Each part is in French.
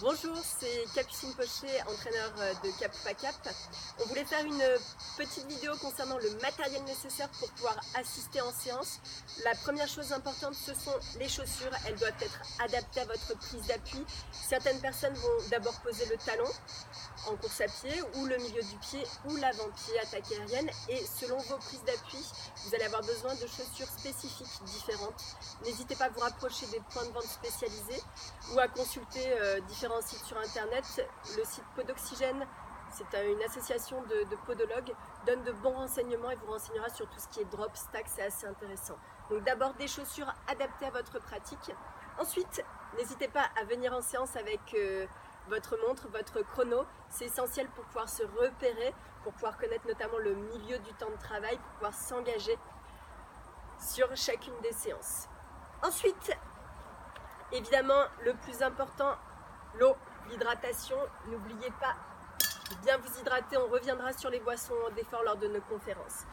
Bonjour, c'est Capucine Pochet, entraîneur de Cap Pas Cap. On voulait faire une petite vidéo concernant le matériel nécessaire pour pouvoir assister en séance. La première chose importante, ce sont les chaussures. Elles doivent être adaptées à votre prise d'appui. Certaines personnes vont d'abord poser le talon en course à pied ou le milieu du pied ou l'avant-pied, attaque aérienne, et selon vos prises d'appui, vous allez avoir besoin de chaussures spécifiques différentes. N'hésitez pas à vous rapprocher des points de vente spécialisés ou à consulter différents sites sur internet. Le site Podoxygène, c'est une association de podologues, donne de bons renseignements et vous renseignera sur tout ce qui est drop, stack, c'est assez intéressant. Donc d'abord des chaussures adaptées à votre pratique. Ensuite, n'hésitez pas à venir en séance avec votre montre, votre chrono. C'est essentiel pour pouvoir se repérer, pour pouvoir connaître notamment le milieu du temps de travail, pour pouvoir s'engager sur chacune des séances. Ensuite, évidemment, le plus important, l'eau, l'hydratation. N'oubliez pas de bien vous hydrater. On reviendra sur les boissons d'effort lors de nos conférences.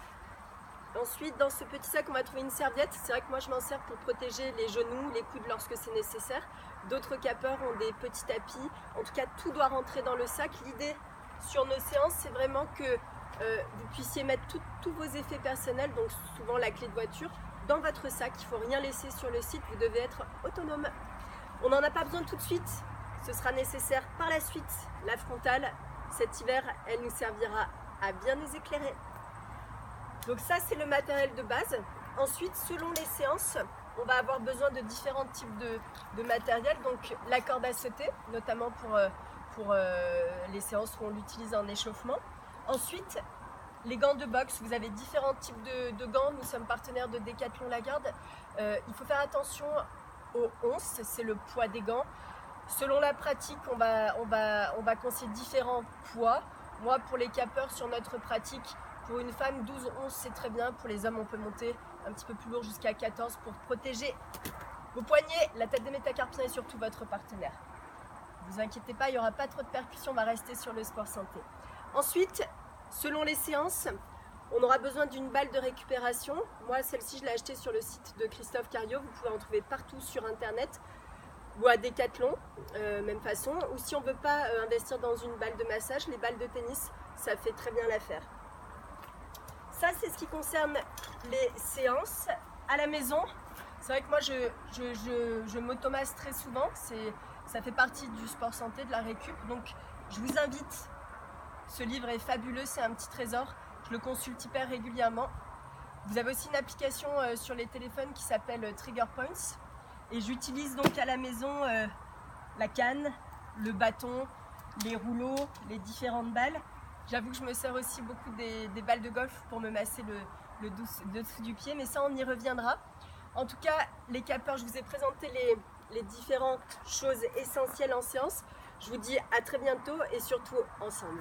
Ensuite, dans ce petit sac, on va trouver une serviette. C'est vrai que moi, je m'en sers pour protéger les genoux, les coudes lorsque c'est nécessaire. D'autres capeurs ont des petits tapis. En tout cas, tout doit rentrer dans le sac. L'idée sur nos séances, c'est vraiment que vous puissiez mettre tous vos effets personnels, donc souvent la clé de voiture, dans votre sac. Il ne faut rien laisser sur le site. Vous devez être autonome. On n'en a pas besoin tout de suite. Ce sera nécessaire par la suite. La frontale, cet hiver, elle nous servira à bien nous éclairer. Donc ça, c'est le matériel de base. Ensuite, selon les séances, on va avoir besoin de différents types de matériel. Donc la corde à sauter, notamment pour les séances où on l'utilise en échauffement. Ensuite, les gants de boxe. Vous avez différents types de gants. Nous sommes partenaires de Decathlon Lagarde. Il faut faire attention aux onces, c'est le poids des gants. Selon la pratique, on va conseiller différents poids. Moi, pour les capeurs, sur notre pratique, pour une femme, 12 onces, c'est très bien. Pour les hommes, on peut monter un petit peu plus lourd jusqu'à 14 pour protéger vos poignets, la tête des métacarpiens et surtout votre partenaire. Ne vous inquiétez pas, il n'y aura pas trop de percussions, on va rester sur le sport santé. Ensuite, selon les séances, on aura besoin d'une balle de récupération. Moi, celle-ci, je l'ai achetée sur le site de Christophe Cario. Vous pouvez en trouver partout sur Internet ou à Decathlon, même façon. Ou si on ne veut pas investir dans une balle de massage, les balles de tennis, ça fait très bien l'affaire. Ça, c'est ce qui concerne les séances. À la maison, c'est vrai que moi, je m'automasse très souvent. Ça fait partie du sport santé, de la récup. Donc, je vous invite. Ce livre est fabuleux, c'est un petit trésor. Je le consulte hyper régulièrement. Vous avez aussi une application sur les téléphones qui s'appelle Trigger Points. Et j'utilise donc à la maison la canne, le bâton, les rouleaux, les différentes balles. J'avoue que je me sers aussi beaucoup des balles de golf pour me masser le dessous du pied, mais ça on y reviendra. En tout cas, les capeurs, je vous ai présenté les différentes choses essentielles en séance. Je vous dis à très bientôt et surtout ensemble.